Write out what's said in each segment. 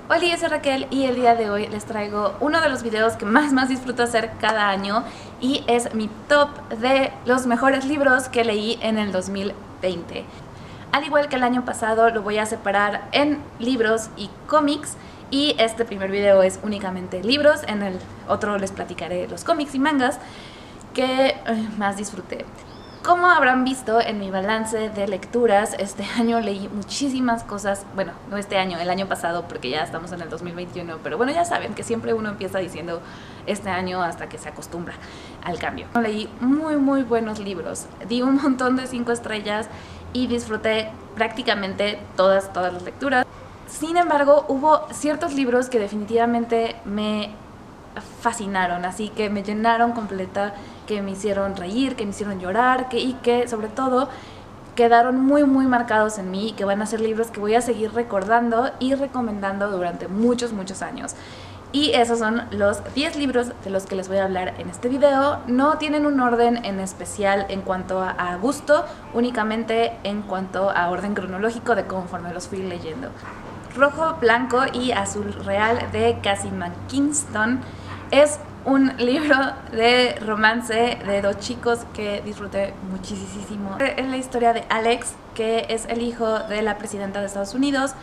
Hola, yo soy Raquel y el día de hoy les traigo uno de los videos que más disfruto hacer cada año y es mi top de los mejores libros que leí en el 2020. Al igual que el año pasado, lo voy a separar en libros y cómics y este primer video es únicamente libros, en el otro les platicaré los cómics y mangas que más disfruté. Como habrán visto en mi balance de lecturas, este año leí muchísimas cosas, bueno, no este año, el año pasado porque ya estamos en el 2021, pero bueno, ya saben que siempre uno empieza diciendo este año hasta que se acostumbra al cambio. Leí muy buenos libros, di un montón de 5 estrellas y disfruté prácticamente todas las lecturas. Sin embargo, hubo ciertos libros que definitivamente me fascinaron, así que me llenaron completa, que me hicieron reír, que me hicieron llorar, y que sobre todo quedaron muy marcados en mí y que van a ser libros que voy a seguir recordando y recomendando durante muchos años. Y esos son los 10 libros de los que les voy a hablar en este video. No tienen un orden en especial en cuanto a gusto, únicamente en cuanto a orden cronológico de conforme los fui leyendo. Rojo, Blanco y Azul Real de Cassie McKinston es un libro de romance de dos chicos que disfruté muchísimo. Es la historia de Alex, que es el hijo de la presidenta de Estados Unidos,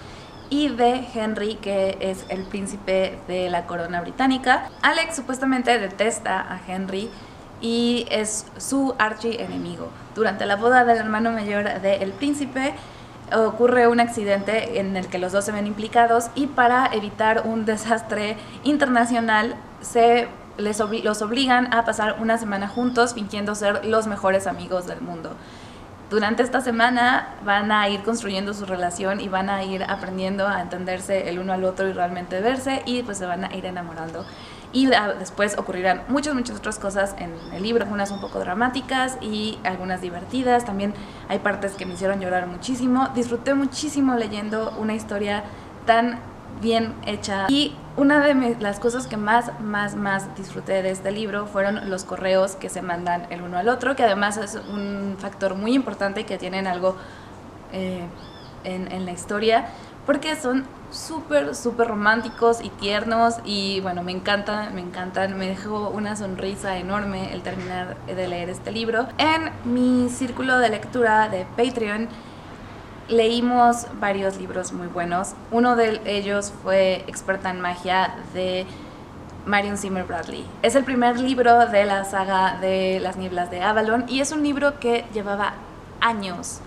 y de Henry, que es el príncipe de la corona británica. Alex supuestamente detesta a Henry y es su archienemigo. Durante la boda del hermano mayor del príncipe ocurre un accidente en el que los dos se ven implicados y para evitar un desastre internacional los obligan a pasar una semana juntos fingiendo ser los mejores amigos del mundo. Durante esta semana van a ir construyendo su relación y van a ir aprendiendo a entenderse el uno al otro y realmente verse, y pues se van a ir enamorando. Y después ocurrirán muchas otras cosas en el libro, algunas un poco dramáticas y algunas divertidas. También hay partes que me hicieron llorar muchísimo. Disfruté muchísimo leyendo una historia tan bien hecha. Y una de las cosas que más disfruté de este libro fueron los correos que se mandan el uno al otro, que además es un factor muy importante que tienen algo en la historia, porque son súper románticos y tiernos y bueno, me encantan, me dejó una sonrisa enorme el terminar de leer este libro. En mi círculo de lectura de Patreon leímos varios libros muy buenos. Uno de ellos fue Experta en Magia de Marion Zimmer Bradley. Es el primer libro de la saga de Las Nieblas de Avalon y es un libro que llevaba años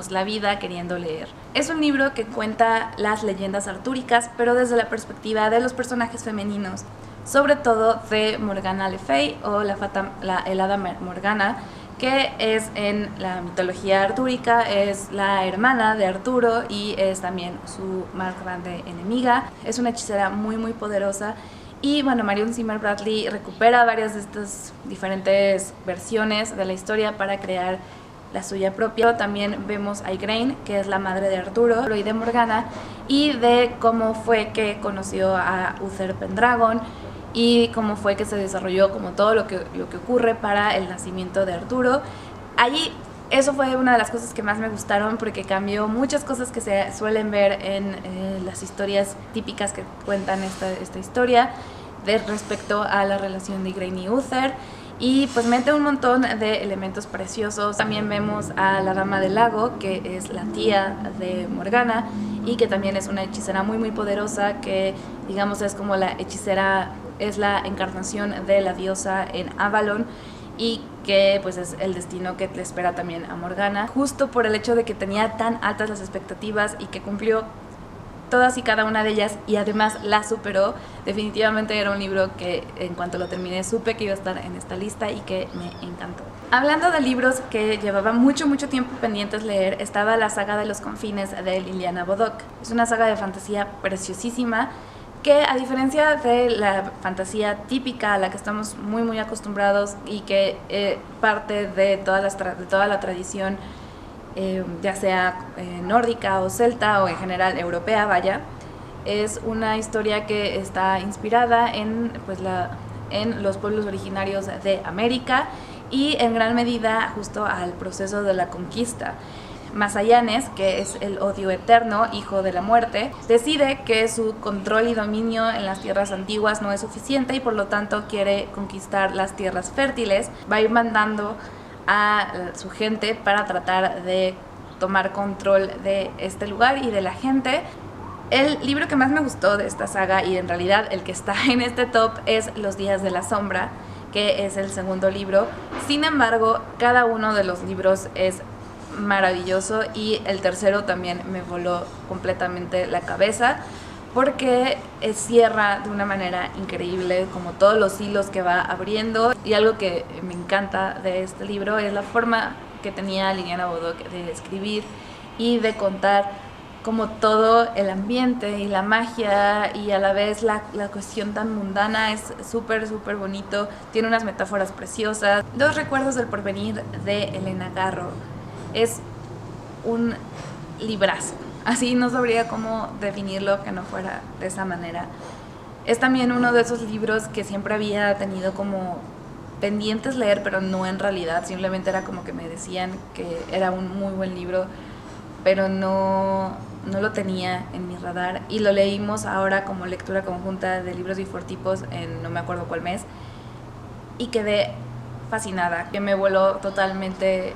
la vida queriendo leer. Es un libro que cuenta las leyendas artúricas, pero desde la perspectiva de los personajes femeninos, sobre todo de Morgana Le Fay o el hada Morgana, que es en la mitología artúrica, es la hermana de Arturo y es también su más grande enemiga. Es una hechicera muy poderosa. Y bueno, Marion Zimmer Bradley recupera varias de estas diferentes versiones de la historia para crear la suya propia. También vemos a Igraine, que es la madre de Arturo y de Morgana, y de cómo fue que conoció a Uther Pendragon y cómo fue que se desarrolló como todo lo que ocurre para el nacimiento de Arturo. Allí eso fue una de las cosas que más me gustaron porque cambió muchas cosas que se suelen ver en las historias típicas que cuentan esta historia respecto a la relación de Igraine y Uther, y pues mete un montón de elementos preciosos. También vemos a la Dama del Lago, que es la tía de Morgana y que también es una hechicera muy poderosa, que digamos es como la hechicera, es la encarnación de la diosa en Avalon, y que pues es el destino que le espera también a Morgana, justo por el hecho de que tenía tan altas las expectativas y que cumplió todas y cada una de ellas y además la superó. Definitivamente era un libro que en cuanto lo terminé supe que iba a estar en esta lista y que me encantó. Hablando de libros que llevaba mucho tiempo pendientes leer, estaba la saga de los confines de Liliana Bodoc. Es una saga de fantasía preciosísima que, a diferencia de la fantasía típica a la que estamos muy acostumbrados y que parte de toda la tradición ya sea nórdica o celta o en general europea, vaya, es una historia que está inspirada en los pueblos originarios de América y en gran medida justo al proceso de la conquista. Masayanes, que es el odio eterno, hijo de la muerte, decide que su control y dominio en las tierras antiguas no es suficiente y por lo tanto quiere conquistar las tierras fértiles. Va a ir mandando a su gente para tratar de tomar control de este lugar y de la gente. El libro que más me gustó de esta saga, y en realidad el que está en este top, es Los días de la sombra, que es el segundo libro. Sin embargo, cada uno de los libros es maravilloso y el tercero también me voló completamente la cabeza porque cierra de una manera increíble como todos los hilos que va abriendo. Y algo que me encanta de este libro es la forma que tenía Liliana Bodoc de escribir y de contar como todo el ambiente y la magia y a la vez la cuestión tan mundana. Es súper bonito, tiene unas metáforas preciosas. Los recuerdos del porvenir de Elena Garro es un librazo, así no sabría cómo definirlo que no fuera de esa manera. Es también uno de esos libros que siempre había tenido como pendientes leer, pero no en realidad, simplemente era como que me decían que era un muy buen libro, pero no lo tenía en mi radar, y lo leímos ahora como lectura conjunta de libros bifortipos en no me acuerdo cuál mes, y quedé fascinada, que me voló totalmente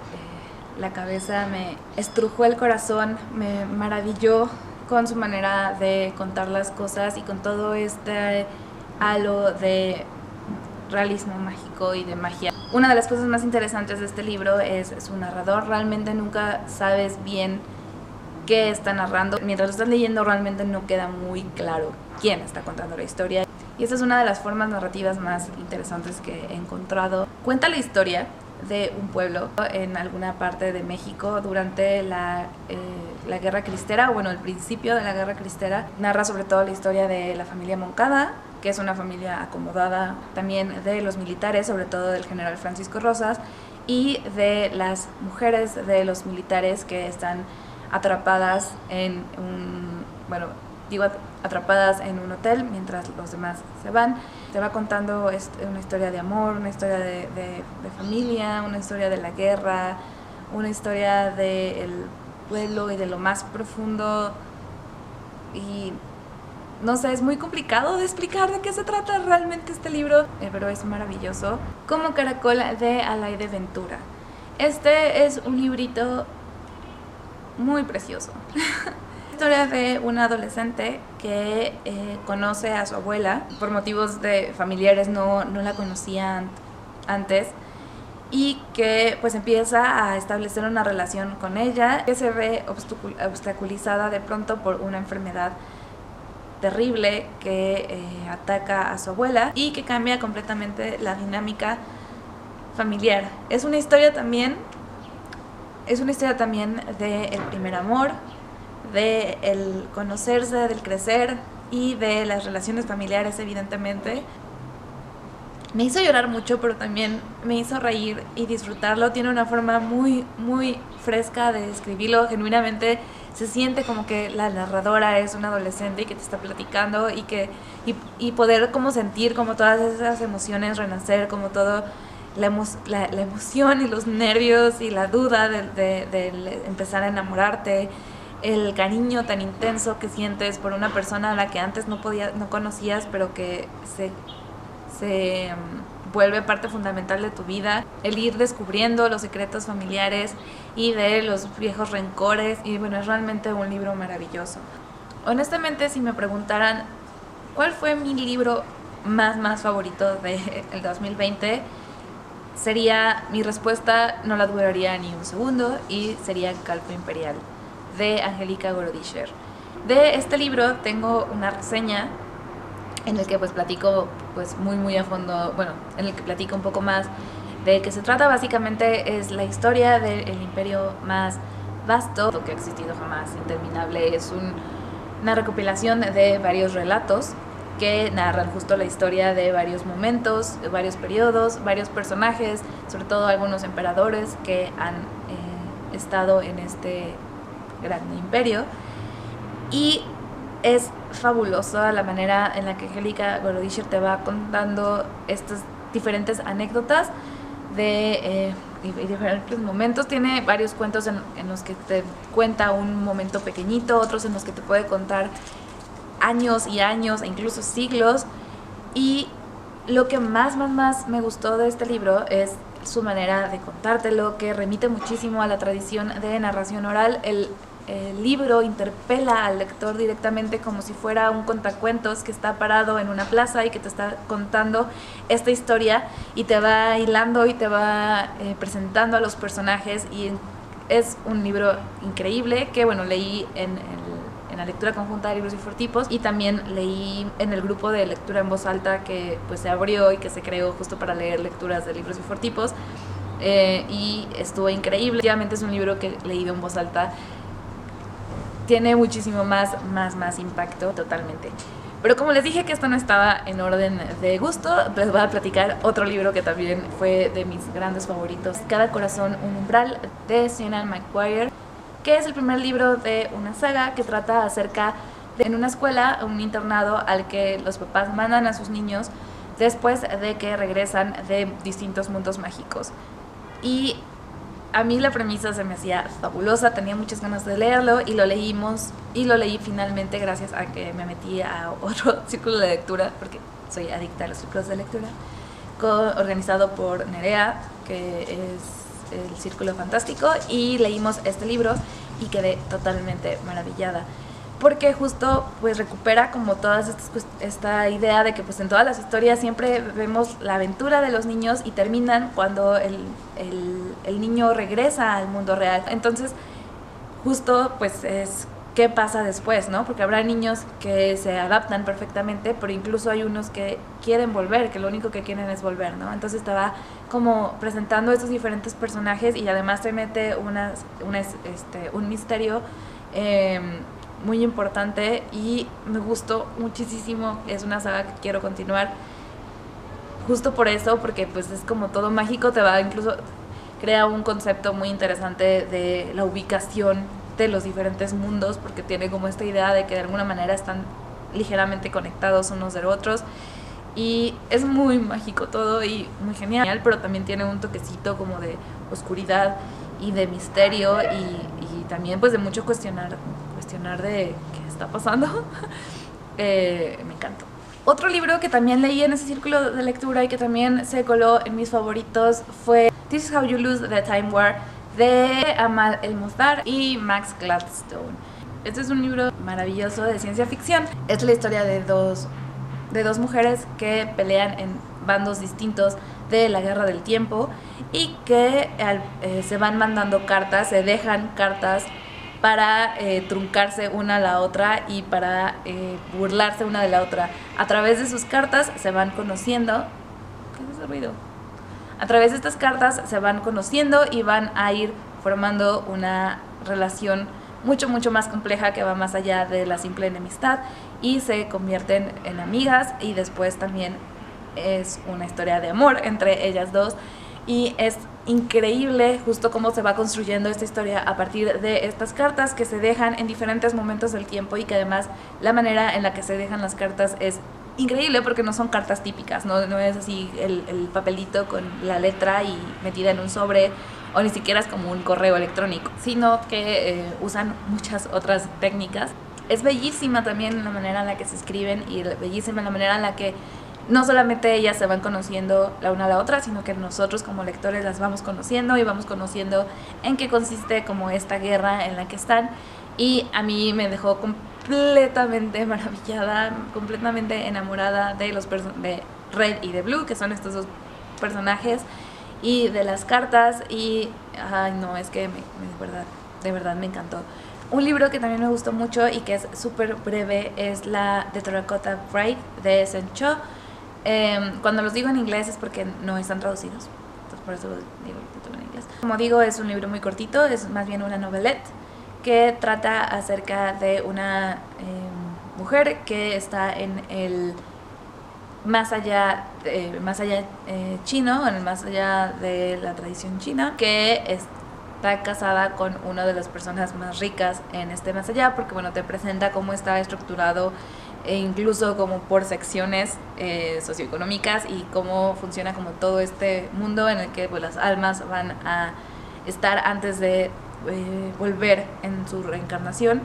la cabeza, me estrujó el corazón, me maravilló con su manera de contar las cosas y con todo este halo de realismo mágico y de magia. Una de las cosas más interesantes de este libro es su narrador. Realmente nunca sabes bien qué está narrando. Mientras lo estás leyendo realmente no queda muy claro quién está contando la historia. Y esta es una de las formas narrativas más interesantes que he encontrado. Cuenta la historia de un pueblo en alguna parte de México durante la Guerra Cristera, bueno, el principio de la Guerra Cristera. Narra sobre todo la historia de la familia Moncada, que es una familia acomodada, también de los militares, sobre todo del general Francisco Rosas, y de las mujeres de los militares que están atrapadas en atrapadas en un hotel mientras los demás se van. Te va contando una historia de amor, una historia de familia, una historia de la guerra, una historia del pueblo y de lo más profundo. Y no sé, es muy complicado de explicar de qué se trata realmente este libro, pero es maravilloso. Como Caracol, de Alaide Ventura. Este es un librito muy precioso. Historia de una adolescente que conoce a su abuela. Por motivos de familiares no la conocía antes, y que pues empieza a establecer una relación con ella, que se ve obstaculizada de pronto por una enfermedad terrible que ataca a su abuela y que cambia completamente la dinámica familiar. Es una historia también del primer amor, de el conocerse, del crecer y de las relaciones familiares, evidentemente. Me hizo llorar mucho, pero también me hizo reír y disfrutarlo. Tiene una forma muy fresca de escribirlo. Genuinamente se siente como que la narradora es una adolescente y que te está platicando, y poder como sentir como todas esas emociones renacer, como todo la emoción y los nervios y la duda de empezar a enamorarte, el cariño tan intenso que sientes por una persona a la que antes no conocías, pero que se vuelve parte fundamental de tu vida, el ir descubriendo los secretos familiares y de los viejos rencores. Y bueno, es realmente un libro maravilloso. Honestamente, si me preguntaran cuál fue mi libro más favorito del 2020, mi respuesta no la dudaría ni un segundo, y sería Calco Imperial, de Angélica Gorodischer. De este libro tengo una reseña en el que pues platico pues muy a fondo, en el que platico un poco más de qué se trata. Básicamente es la historia del imperio más vasto que ha existido jamás, interminable. Es una recopilación de varios relatos que narran justo la historia de varios momentos, de varios periodos, varios personajes, sobre todo algunos emperadores que han estado en este gran imperio. Y es fabulosa la manera en la que Angélica Gorodischer te va contando estas diferentes anécdotas de diferentes momentos. Tiene varios cuentos en los que te cuenta un momento pequeñito, otros en los que te puede contar años y años e incluso siglos. Y lo que más me gustó de este libro es su manera de contártelo, que remite muchísimo a la tradición de narración oral. El libro interpela al lector directamente como si fuera un contacuentos que está parado en una plaza y que te está contando esta historia y te va hilando y te va presentando a los personajes, y es un libro increíble que bueno, leí en la lectura conjunta de Libros y Fortipos, y también leí en el grupo de lectura en voz alta que pues se abrió y que se creó justo para leer lecturas de Libros y Fortipos, y estuvo increíble. Obviamente es un libro que leído en voz alta tiene muchísimo más impacto totalmente. Pero como les dije que esto no estaba en orden de gusto, les voy a platicar otro libro que también fue de mis grandes favoritos, Cada corazón un umbral, de Seanan McGuire, que es el primer libro de una saga que trata acerca de en una escuela, un internado al que los papás mandan a sus niños después de que regresan de distintos mundos mágicos. Y a mí la premisa se me hacía fabulosa, tenía muchas ganas de leerlo y lo leí finalmente gracias a que me metí a otro círculo de lectura, porque soy adicta a los círculos de lectura, organizado por Nerea, que es el Círculo Fantástico, y leímos este libro y quedé totalmente maravillada, porque justo pues recupera como todas esta idea de que pues en todas las historias siempre vemos la aventura de los niños y terminan cuando el niño regresa al mundo real. Entonces justo pues es qué pasa después, ¿no? Porque habrá niños que se adaptan perfectamente, pero incluso hay unos que quieren volver, que lo único que quieren es volver, ¿no? Entonces estaba como presentando estos diferentes personajes, y además te mete un misterio muy importante, y me gustó muchísimo. Es una saga que quiero continuar justo por eso, porque pues es como todo mágico, incluso crea un concepto muy interesante de la ubicación de los diferentes mundos, porque tiene como esta idea de que de alguna manera están ligeramente conectados unos de otros, y es muy mágico todo y muy genial, pero también tiene un toquecito como de oscuridad y de misterio, y también pues de mucho cuestionar de qué está pasando. Me encantó. Otro libro que también leí en ese círculo de lectura y que también se coló en mis favoritos fue This is How You Lose the Time War, de Amal El-Muzdar y Max Gladstone. Este es un libro maravilloso de ciencia ficción. Es la historia de dos mujeres que pelean en bandos distintos de la Guerra del Tiempo, y que se van mandando cartas, se dejan cartas para truncarse una a la otra y para burlarse una de la otra. A través de sus cartas se van conociendo. ¿Qué es ese ruido? A través de estas cartas se van conociendo y van a ir formando una relación mucho más compleja, que va más allá de la simple enemistad, y se convierten en amigas, y después también es una historia de amor entre ellas dos. Y es increíble justo cómo se va construyendo esta historia a partir de estas cartas que se dejan en diferentes momentos del tiempo, y que además la manera en la que se dejan las cartas es increíble, porque no son cartas típicas, no es así el papelito con la letra y metida en un sobre, o ni siquiera es como un correo electrónico, sino que usan muchas otras técnicas. Es bellísima también la manera en la que se escriben, y bellísima la manera en la que no solamente ellas se van conociendo la una a la otra, sino que nosotros como lectores las vamos conociendo, y vamos conociendo en qué consiste como esta guerra en la que están. Y a mí me dejó completamente maravillada, completamente enamorada de de Red y de Blue, que son estos dos personajes, y de las cartas. Y ay no, es que de verdad me encantó. Un libro que también me gustó mucho y que es súper breve es la de Terracotta Bride de Sen Cho. Cuando los digo en inglés es porque no están traducidos, entonces por eso digo el título en inglés. Como digo, es un libro muy cortito, es más bien una novelette que trata acerca de una mujer que está en el más allá chino, en el más allá de la tradición china, que está casada con una de las personas más ricas en este más allá, porque bueno, te presenta cómo está estructurado e incluso como por secciones socioeconómicas, y cómo funciona como todo este mundo en el que pues las almas van a estar antes de volver en su reencarnación.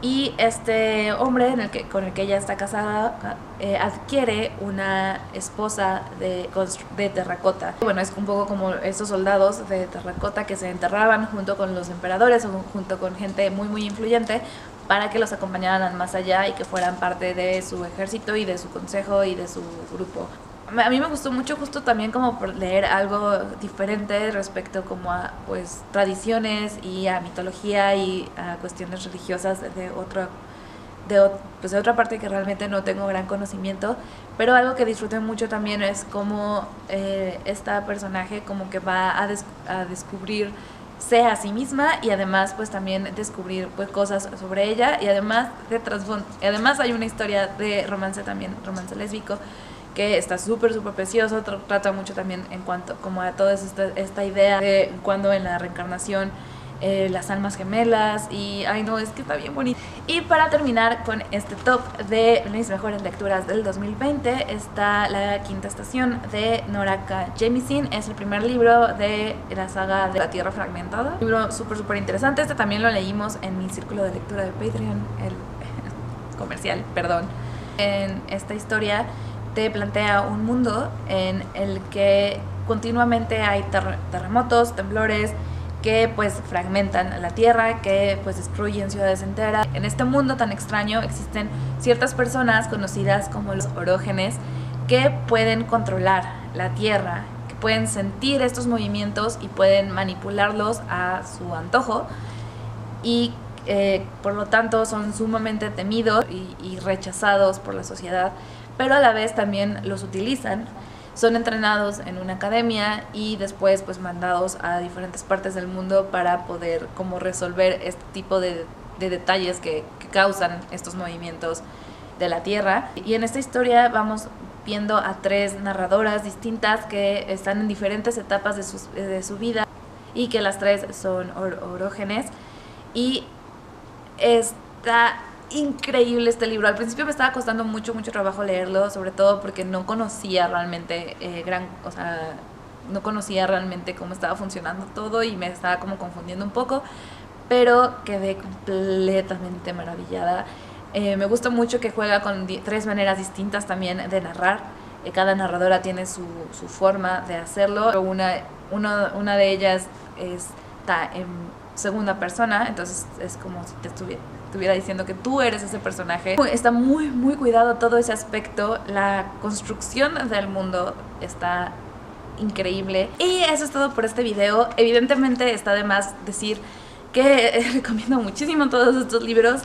Y este hombre con el que ella está casada adquiere una esposa de terracota. Bueno, es un poco como estos soldados de terracota que se enterraban junto con los emperadores o junto con gente muy muy influyente para que los acompañaran al más allá y que fueran parte de su ejército y de su consejo y de su grupo. A mí me gustó mucho justo también como por leer algo diferente respecto como a pues tradiciones y a mitología y a cuestiones religiosas de otra parte que realmente no tengo gran conocimiento, pero algo que disfruté mucho también es como esta personaje como que va a descubrirse a sí misma y además pues también descubrir pues cosas sobre ella, y además hay una historia de romance también, romance lésbico, que está súper precioso. Trata mucho también en cuanto como a toda esta idea de cuando en la reencarnación las almas gemelas, y ay no, es que está bien bonito. Y para terminar con este top de mis mejores lecturas del 2020 está La Quinta Estación de Noraka Jemisin. Es el primer libro de la saga de La Tierra Fragmentada, un libro súper interesante. Este también lo leímos en mi círculo de lectura de Patreon, el comercial, perdón. En esta historia te plantea un mundo en el que continuamente hay terremotos, temblores que pues fragmentan la tierra, que pues destruyen ciudades enteras. En este mundo tan extraño existen ciertas personas conocidas como los orógenes que pueden controlar la tierra, que pueden sentir estos movimientos y pueden manipularlos a su antojo, y por lo tanto son sumamente temidos y rechazados por la sociedad, pero a la vez también los utilizan. Son entrenados en una academia y después pues mandados a diferentes partes del mundo para poder como resolver este tipo de detalles que causan estos movimientos de la tierra. Y en esta historia vamos viendo a 3 narradoras distintas que están en diferentes etapas de su vida, y que las 3 son orógenes, y está increíble este libro. Al principio me estaba costando mucho trabajo leerlo, sobre todo porque no conocía realmente no conocía realmente cómo estaba funcionando todo y me estaba como confundiendo un poco, pero quedé completamente maravillada. Me gusta mucho que juega con 3 maneras distintas también de narrar. Cada narradora tiene su forma de hacerlo. Una de ellas está en segunda persona, entonces es como si te estuviera diciendo que tú eres ese personaje. Está muy cuidado todo ese aspecto. La construcción del mundo está increíble. Y eso es todo por este video. Evidentemente está de más decir que recomiendo muchísimo todos estos libros.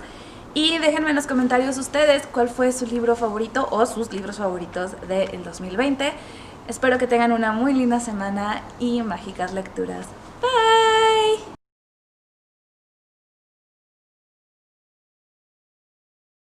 Y déjenme en los comentarios ustedes cuál fue su libro favorito o sus libros favoritos del 2020. Espero que tengan una muy linda semana y mágicas lecturas. Bye.